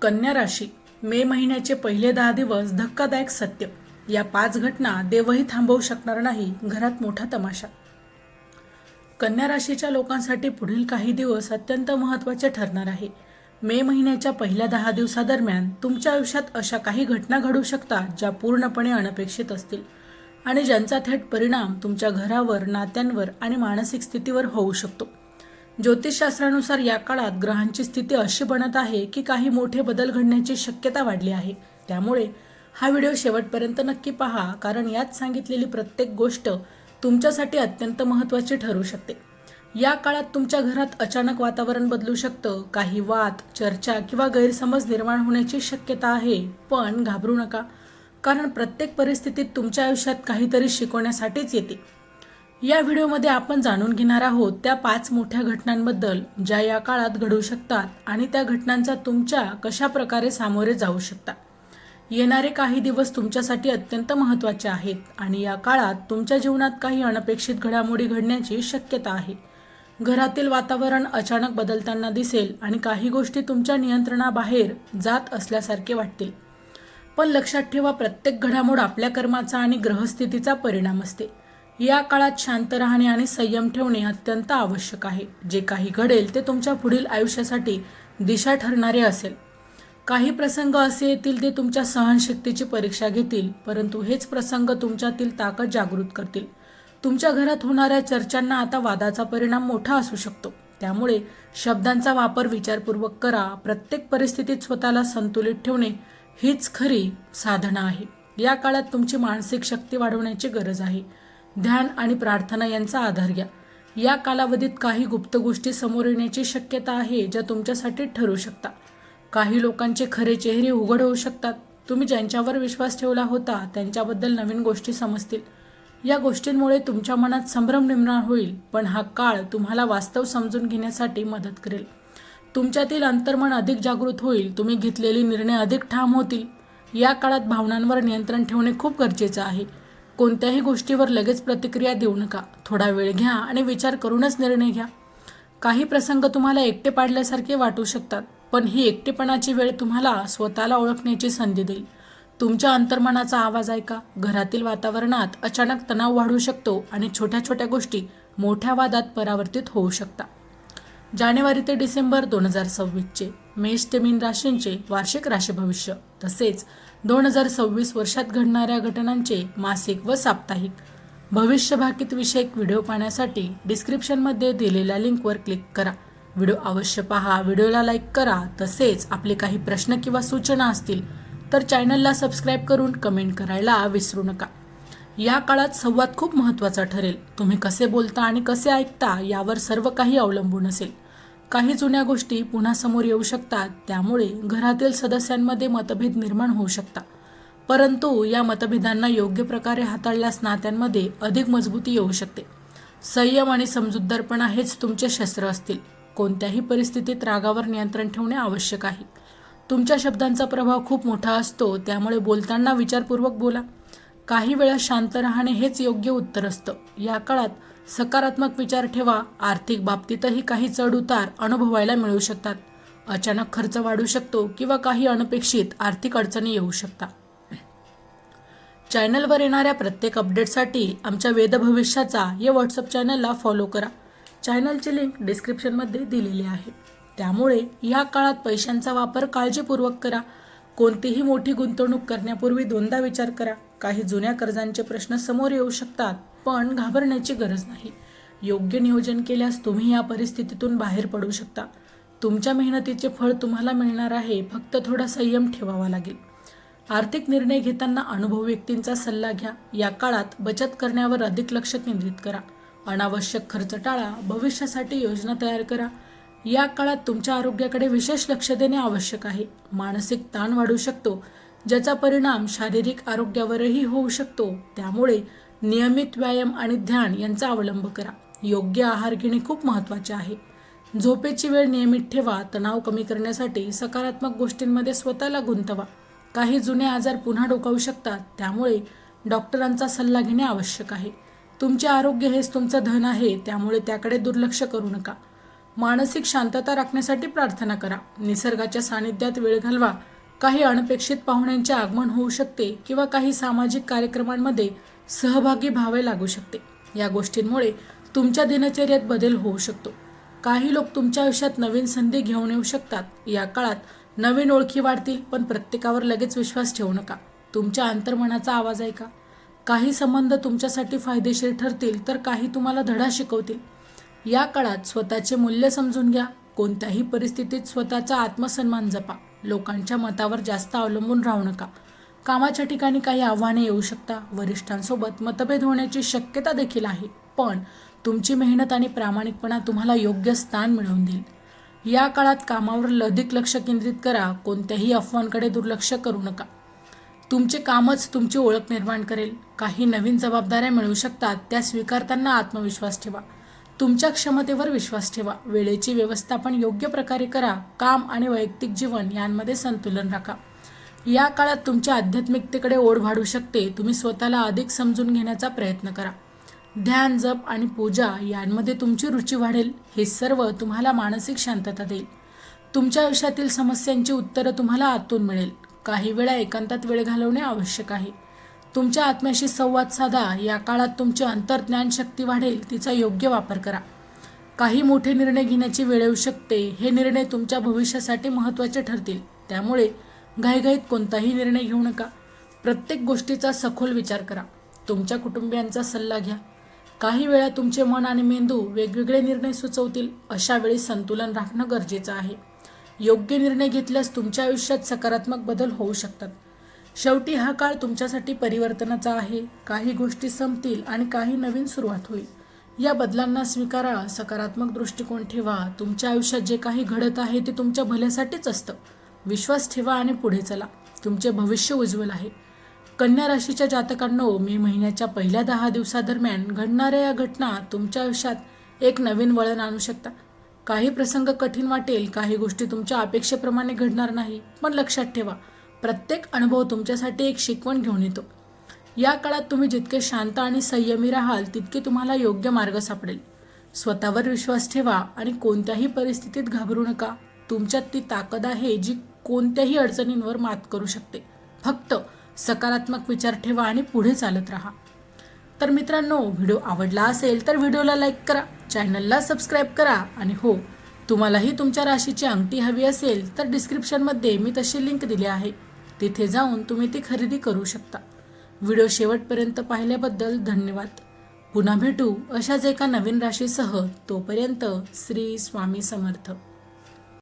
कन्या राशी मे महिन्याचे पहिले 10 दिवस धक्कादायक सत्य. या 5 घटना देवही थांबवू शकणार नाही. घरात मोठा तमाशा. कन्या राशीच्या लोकांसाठी पुढील काही दिवस अत्यंत महत्त्वाचे ठरणार आहे. मे महिन्याच्या पहिल्या 10 दिवसादरम्यान तुमच्या आयुष्यात अशा काही घटना घडू शकतात ज्या पूर्णपणे अनपेक्षित असतील आणि ज्यांचा थेट परिणाम तुमच्या घरावर, नात्यांवर आणि मानसिक स्थितीवर होऊ शकतो. ज्योतिषशास्त्रानुसार या काळात ग्रहांची स्थिती अशी बनत आहे की काही मोठे बदल घडण्याची शक्यता वाढली आहे. त्यामुळे हा व्हिडिओ शेवटपर्यंत नक्की पहा, कारण यात सांगितलेली प्रत्येक गोष्ट तुमच्यासाठी अत्यंत महत्त्वाची ठरू शकते. या काळात तुमच्या घरात अचानक वातावरण बदलू शकतं. काही वाद, चर्चा किंवा गैरसमज निर्माण होण्याची शक्यता आहे. पण घाबरू नका, कारण प्रत्येक परिस्थितीत तुमच्या आयुष्यात काहीतरी शिकवण्यासाठीच येते. या व्हिडिओमध्ये आपण जाणून घेणार आहोत त्या 5 मोठ्या घटनांबद्दल ज्या या काळात घडू शकतात आणि त्या घटनांचा तुमच्या कशा प्रकारे सामोरे जाऊ शकता. येणारे काही दिवस तुमच्यासाठी अत्यंत महत्त्वाचे आहेत आणि या काळात तुमच्या जीवनात काही अनपेक्षित घडामोडी घडण्याची शक्यता आहे. घरातील वातावरण अचानक बदलताना दिसेल आणि काही गोष्टी तुमच्या नियंत्रणाबाहेर जात असल्यासारखे वाटतील. पण लक्षात ठेवा, प्रत्येक घडामोड आपल्या कर्माचा आणि ग्रहस्थितीचा परिणाम असते. या काळात शांत राहणे आणि संयम ठेवणे अत्यंत आवश्यक आहे. जे काही घडेल ते तुमच्या पुढील आयुष्यासाठी दिशा ठरणारे असेल. काही प्रसंग असे येतील ते तुमच्या सहनशक्तीची परीक्षा घेतील, परंतु हेच प्रसंग तुमच्यातील ताकद जागृत करतील. तुमच्या घरात होणाऱ्या चर्चांना आता वादाचा परिणाम मोठा असू शकतो. त्यामुळे शब्दांचा वापर विचारपूर्वक करा. प्रत्येक परिस्थितीत स्वतःला संतुलित ठेवणे हीच खरी साधना आहे. या काळात तुमची मानसिक शक्ती वाढवण्याची गरज आहे. ध्यान आणि प्रार्थना यांचा आधार घ्या. या कालावधीत काही गुप्त गोष्टी समोर येण्याची शक्यता आहे ज्या तुमच्यासाठी ठरू शकतात. काही लोकांचे खरे चेहरे उघड होऊ शकतात. तुम्ही ज्यांच्यावर विश्वास ठेवला होता त्यांच्याबद्दल नवीन गोष्टी समजतील. या गोष्टींमुळे तुमच्या मनात संभ्रम निर्माण होईल, पण हा काळ तुम्हाला वास्तव समजून घेण्यासाठी मदत करेल. तुमच्यातील अंतर्मन अधिक जागृत होईल. तुम्ही घेतलेले निर्णय अधिक ठाम होतील. या काळात भावनांवर नियंत्रण ठेवणे खूप गरजेचं आहे. कोणत्याही गोष्टीवर लगेच प्रतिक्रिया देऊ नका. थोडा वेळ घ्या आणि विचार करूनच निर्णय घ्या. काही प्रसंग तुम्हाला एकटे पाडल्यासारखे वाटू शकतात, पण ही एकटेपणाची वेळ तुम्हाला स्वतःला ओळखण्याची संधी देईल. तुमच्या अंतर्मनाचा आवाज ऐका. घरातील वातावरणात अचानक तणाव वाढू शकतो आणि छोट्या छोट्या गोष्टी मोठ्या वादात परावर्तित होऊ शकतात. जानेवारी ते डिसेंबर 2026चे मेष ते मीन राशींचे वार्षिक राशी भविष्य, तसेच 2026 वर्षात घडणाऱ्या घटनांचे मासिक व साप्ताहिक भविष्य भाकीत विषयक व्हिडिओ पाहण्यासाठी डिस्क्रिप्शनमध्ये दिलेल्या लिंकवर क्लिक करा. व्हिडिओ अवश्य पहा, व्हिडिओला लाईक करा. तसेच आपले काही प्रश्न किंवा सूचना असतील तर चॅनलला सबस्क्राईब करून कमेंट करायला विसरू नका. या काळात संवाद खूप महत्त्वाचा ठरेल. तुम्ही कसे बोलता आणि कसे ऐकता यावर सर्व काही अवलंबून असेल. काही जुन्या गोष्टी पुन्हा समोर येऊ शकतात, त्यामुळे घरातील सदस्यांमध्ये मतभेद निर्माण होऊ शकतात. परंतु या मतभेदांना योग्य प्रकारे हाताळल्यास नात्यांमध्ये अधिक मजबूती येऊ शकते. संयम आणि समजूतदारपणा हेच तुमचे शस्त्र असतील. कोणत्याही परिस्थितीत रागावर नियंत्रण ठेवणे आवश्यक आहे. तुमच्या शब्दांचा प्रभाव खूप मोठा असतो, त्यामुळे बोलताना विचारपूर्वक बोला. काही वेळा शांत राहणे हेच योग्य उत्तर असतं. या काळात सकारात्मक विचार ठेवा. आर्थिक बाबतीतही काही चढ-उतार अनुभवायला मिळू शकतात. अचानक खर्च वाढू शकतो किंवा काही अनपेक्षित आर्थिक अडचणी येऊ शकतात. चॅनलवर येणाऱ्या प्रत्येक अपडेटसाठी आमच्या वेद भविष्याचा या व्हॉट्सअप चॅनलला फॉलो करा. चॅनलची लिंक डिस्क्रिप्शनमध्ये दिलेली आहे. त्यामुळे या काळात पैशांचा वापर काळजीपूर्वक करा. कोणतीही मोठी गुंतवणूक करण्यापूर्वी दोनदा विचार करा. काही जुन्या कर्जांचे प्रश्न समोर येऊ शकतात, पण घाबरण्याची गरज नाही. योग्य नियोजन केल्यास तुम्ही या परिस्थितीतून बाहेर पडू शकता. तुमच्या मेहनतीचे फळ तुम्हाला मिळणार आहे. फक्त थोडा संयम ठेवावा लागेल. आर्थिक निर्णय घेताना अनुभवी व्यक्तींचा सल्ला घ्या. या काळात बचत करण्यावर अधिक लक्ष केंद्रित करा. अनावश्यक खर्च टाळा. भविष्यासाठी योजना तयार करा. या काळात तुमच्या आरोग्याकडे विशेष लक्ष देणे आवश्यक आहे. मानसिक ताण वाढू शकतो, ज्याचा परिणाम शारीरिक आरोग्यावरही होऊ शकतो. त्यामुळे नियमित व्यायाम आणि ध्यान यांचा अवलंब करा. योग्य आहार घेणे खूप महत्त्वाचे आहे. झोपेची वेळ नियमित ठेवा. तणाव कमी करण्यासाठी सकारात्मक गोष्टींमध्ये स्वतःला गुंतवा. काही जुने आजार पुन्हा डोकावू शकतात, त्यामुळे डॉक्टरांचा सल्ला घेणे आवश्यक आहे. तुमचे आरोग्य हेच तुमचं धन आहे, त्यामुळे त्याकडे दुर्लक्ष करू नका. मानसिक शांतता राखण्यासाठी प्रार्थना करा. निसर्गाच्या सानिध्यात वेळ घालवा. काही अनपेक्षित पाहुण्यांचे आगमन होऊ शकते किंवा काही सामाजिक कार्यक्रमांमध्ये सहभागी व्हावे लागू शकते. या गोष्टींमुळे तुमच्या दिनचर्येत बदल होऊ शकतो. काही लोक तुमच्या आयुष्यात नवीन संधी घेऊन येऊ शकतात. या काळात नवीन ओळखी वाढतील, पण प्रत्येकावर लगेच विश्वास ठेवू नका. तुमच्या अंतर्मनाचा आवाज ऐका. काही संबंध तुमच्यासाठी फायदेशीर ठरतील, तर काही तुम्हाला धडा शिकवतील. या काळात स्वतःचे मूल्य समजून घ्या. कोणत्याही परिस्थितीत स्वतःचा आत्मसन्मान जपा. लोकांच्या मतावर जास्त अवलंबून राहू नका. कामाच्या ठिकाणी काही आव्हाने येऊ शकतात. वरिष्ठांसोबत मतभेद होण्याची शक्यता देखील आहे, पण तुमची मेहनत आणि प्रामाणिकपणा तुम्हाला योग्य स्थान मिळवून देईल. या काळात कामावर अधिक लक्ष केंद्रित करा. कोणत्याही अफवांकडे दुर्लक्ष करू नका. तुमचे कामच तुमची ओळख निर्माण करेल. काही नवीन जबाबदाऱ्या मिळू शकतात, त्या स्वीकारताना आत्मविश्वास ठेवा. तुमच्या क्षमतेवर विश्वास ठेवा. वेळेचे व्यवस्थापन योग्य प्रकारे करा. काम आणि वैयक्तिक जीवन यांमध्ये संतुलन राखा. या काळात तुमच्या आध्यात्मिकतेकडे ओढ वाढू शकते. तुम्ही स्वतःला अधिक समजून घेण्याचा प्रयत्न करा. ध्यान, जप आणि पूजा यांमध्ये तुमची रुची वाढेल. हे सर्व तुम्हाला मानसिक शांतता देईल. तुमच्या आयुष्यातील समस्यांची उत्तरं तुम्हाला आतून मिळेल. काही वेळा एकांतात वेळ घालवणे आवश्यक आहे. तुमच्या आत्म्याशी संवाद साधा. या काळात तुमची अंतर्ज्ञान शक्ती वाढेल. तिचा योग्य वापर करा. काही मोठे निर्णय घेण्याची वेळ येऊ शकते. हे निर्णय तुमच्या भविष्यासाठी महत्त्वाचे ठरतील. त्यामुळे घाईघाईत कोणताही निर्णय घेऊ नका. प्रत्येक गोष्टीचा सखोल विचार करा. तुमच्या कुटुंबियांचा सल्ला घ्या. काही वेळा तुमचे मन आणि मेंदू वेगवेगळे निर्णय सुचवतील. अशा वेळी संतुलन राखणं गरजेचं आहे. योग्य निर्णय घेतल्यास तुमच्या आयुष्यात सकारात्मक बदल होऊ शकतात. शेवटी हा काळ तुमच्यासाठी परिवर्तनाचा आहे. काही गोष्टी संपतील आणि काही नवीन सुरुवात होईल. या बदलांना स्वीकारा. सकारात्मक दृष्टिकोन ठेवा. तुमच्या आयुष्यात जे काही घडत आहे ते तुमच्या भल्यासाठीच असतं. विश्वास ठेवा आणि पुढे चला. तुमचे भविष्य उज्ज्वल आहे. कन्या राशीच्या जातकांनो, मे महिन्याच्या पहिल्या 10 दिवसादरम्यान घडणाऱ्या या घटना तुमच्या आयुष्यात एक नवीन वळण आणू शकतात. काही प्रसंग कठीण वाटेल. काही गोष्टी तुमच्या अपेक्षेप्रमाणे घडणार नाही. पण लक्षात ठेवा, प्रत्येक अनुभव तुमच्यासाठी एक शिकवण घेऊन येतो. या काळात तुम्ही जितके शांत आणि संयमी राहाल, तितके तुम्हाला योग्य मार्ग सापडेल. स्वतःवर विश्वास ठेवा आणि कोणत्याही परिस्थितीत घाबरू नका. तुमच्यात ती ताकद आहे जी कोणत्याही अडचणींवर मात करू शकते. फक्त सकारात्मक विचार ठेवा आणि पुढे चालत राहा. तर मित्रांनो, व्हिडिओ आवडला असेल तर व्हिडिओला लाईक करा, चॅनलला सबस्क्राईब करा आणि हो, तुम्हालाही तुमच्या राशीची अंगठी हवी असेल तर डिस्क्रिप्शनमध्ये मी तशी लिंक दिली आहे. तिथे जाऊन तुम्ही ती खरेदी करू शकता. व्हिडिओ शेवटपर्यंत पाहिल्याबद्दल धन्यवाद. पुन्हा भेटू अशाच एका नवीन राशीसह. तोपर्यंत श्री स्वामी समर्थ.